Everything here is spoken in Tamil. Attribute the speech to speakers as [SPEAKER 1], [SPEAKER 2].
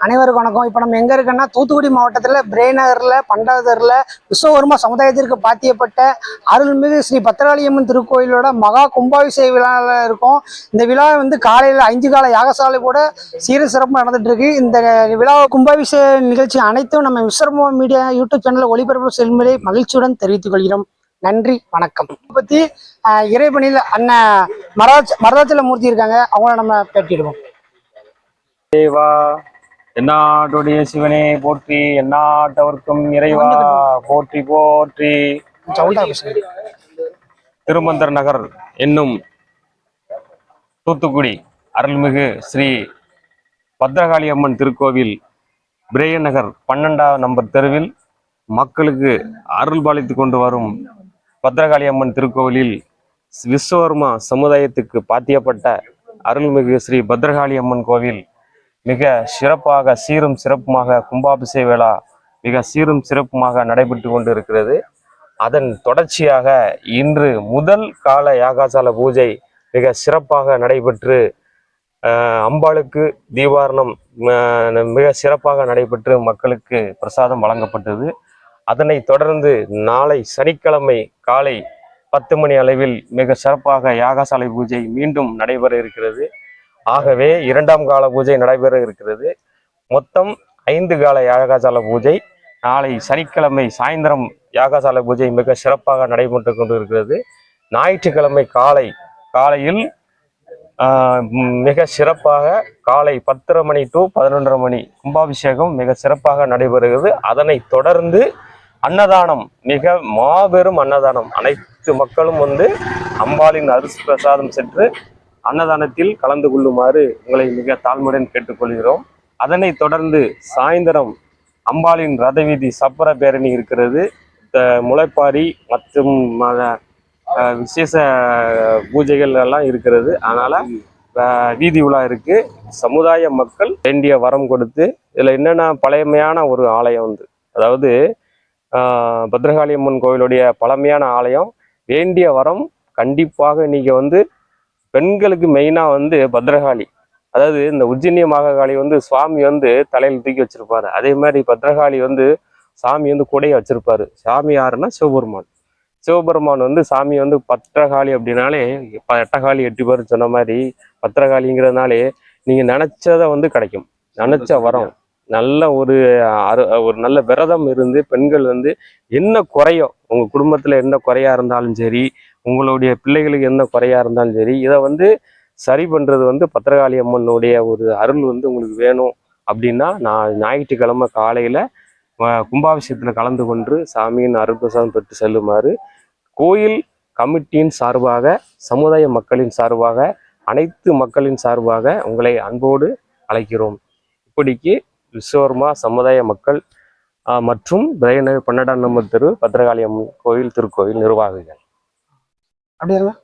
[SPEAKER 1] அனைவருக்கும் வணக்கம். இப்போ நம்ம எங்கே இருக்கோன்னா தூத்துக்குடி மாவட்டத்தில் பிரேநகரில் பண்டாவதரில் விஸ்வகர்மா சமுதாயத்திற்கு பாத்தியப்பட்ட அருள்மிகு ஸ்ரீ பத்திரகாளியம்மன் திருக்கோயிலோட மகா கும்பாபிஷேக விழாவில் இருக்கும். இந்த விழா வந்து காலையில் 5 கால யாகசாலை கூட சீர சிறப்பு நடந்துட்டு இருக்கு. இந்த விழா கும்பாபிஷேக நிகழ்ச்சி அனைத்தும் நம்ம விஸ்வகர்மா மீடியா யூடியூப் சேனலில் ஒளிபரப்பு செல்முறை மகிழ்ச்சியுடன் தெரிவித்துக் கொள்கிறோம். நன்றி, வணக்கம். பற்றி இறைபணியில் அண்ணன் மரதாச்சல மூர்த்தி இருக்காங்க, அவங்கள நம்ம பேட்டிடுவோம்.
[SPEAKER 2] தேவா எந்நாட்டுடைய சிவனே போற்றி, எந்நாட்டவர்க்கும் இறைவா போற்றி போற்றி. திருமந்தர் நகர் என்னும் தூத்துக்குடி அருள்மிகு ஸ்ரீ பத்திரகாளி அம்மன் திருக்கோவில் பிரேய நகர் 12ஆம் நம்பர் தெருவில் மக்களுக்கு அருள் பாலித்து கொண்டு வரும் பத்திரகாளி அம்மன் திருக்கோவிலில் விஸ்வகர்மா சமுதாயத்துக்கு பாத்தியப்பட்ட அருள்மிகு ஸ்ரீ பத்திரகாளி அம்மன் கோவில் மிக சிறப்பாக சீரும் சிறப்புமாக கும்பாபிஷேக விழா மிக சீரும் சிறப்புமாக நடைபெற்று கொண்டு இருக்கிறது. அதன் தொடர்ச்சியாக இன்று முதல் கால யாகசால பூஜை மிக சிறப்பாக நடைபெற்று அம்பாளுக்கு தீபாரணம் மிக சிறப்பாக நடைபெற்று மக்களுக்கு பிரசாதம் வழங்கப்பட்டது. அதனை தொடர்ந்து நாளை சனிக்கிழமை காலை 10 மணி அளவில் மிக சிறப்பாக யாகசாலை பூஜை மீண்டும் நடைபெற இருக்கிறது. ஆகவே 2ஆம் கால பூஜை நடைபெற இருக்கிறது. மொத்தம் 5 கால யாகசால பூஜை. நாளை சனிக்கிழமை சாயந்தரம் யாகசால பூஜை மிக சிறப்பாக நடைபெற்று கொண்டு இருக்கிறது. ஞாயிற்றுக்கிழமை காலையில் மிக சிறப்பாக காலை 10:30 மணி to 11:30 மணி கும்பாபிஷேகம் மிக சிறப்பாக நடைபெறுகிறது. அதனை தொடர்ந்து அன்னதானம், மிக மாபெரும் அன்னதானம். அனைத்து மக்களும் வந்து அம்பாளின் அரிசி பிரசாதம் சென்று அன்னதானத்தில் கலந்து கொள்ளுமாறு உங்களை மிக தாழ்மையுடன் கேட்டுக்கொள்கிறோம். அதனை தொடர்ந்து சாயந்தரம் அம்பாளின் ரத வீதி சப்பர பேரணி இருக்கிறது. முளைப்பாரி மற்றும் விசேஷ பூஜைகள் எல்லாம் இருக்கிறது. அதனால வீதி உலா இருக்கு. சமுதாய மக்கள் வேண்டிய வரம் கொடுத்து இதுல என்னென்ன பழமையான ஒரு ஆலயம் வந்து, அதாவது பத்திரகாளி அம்மன் கோவிலுடைய பழமையான ஆலயம். வேண்டிய வரம் கண்டிப்பாக நீங்க வந்து பெண்களுக்கு மெயினா வந்து பத்திரகாளி, அதாவது இந்த உஜ்ஜினிய மகாகாளி வந்து சுவாமி வந்து தலையில தூக்கி வச்சிருப்பாரு. அதே மாதிரி பத்திரகாளி வந்து சாமி வந்து கூடைய வச்சிருப்பாரு. சாமி யாருன்னா சிவபெருமான் வந்து சாமி வந்து பத்திரகாளி அப்படின்னாலே 8 காளி 8 பேர் சொன்ன மாதிரி பத்திரகாளிங்கிறதுனாலே நீங்க நினைச்சதை வந்து கிடைக்கும். நினைச்ச வரம், நல்ல ஒரு நல்ல விரதம் இருந்து பெண்கள் வந்து என்ன குறையோ, உங்க குடும்பத்துல என்ன குறையா இருந்தாலும் சரி, உங்களுடைய பிள்ளைகளுக்கு என்ன குறையா இருந்தாலும் சரி, இதை வந்து சரி பண்றது வந்து பத்திரகாளி அம்மனுடைய ஒரு அருள் வந்து உங்களுக்கு வேணும் அப்படின்னா நான் ஞாயிற்றுக்கிழமை காலையில கும்பாபிஷேகத்துல கலந்து கொண்டு சாமியின் அருள் பிரசாதம் பெற்று செல்லுமாறு கோயில் கமிட்டியின் சார்பாக, சமுதாய மக்களின் சார்பாக, அனைத்து மக்களின் சார்பாக உங்களை அன்போடு அழைக்கிறோம். இப்படிக்கு விஸ்வகர்மா சமுதாய மக்கள் மற்றும் பிரேய நகர் 12ஆம் நம்பர் தெரு பத்திரகாளி அம்மன் கோயில் திருக்கோயில் நிர்வாகிகள்.
[SPEAKER 1] அப்படியா?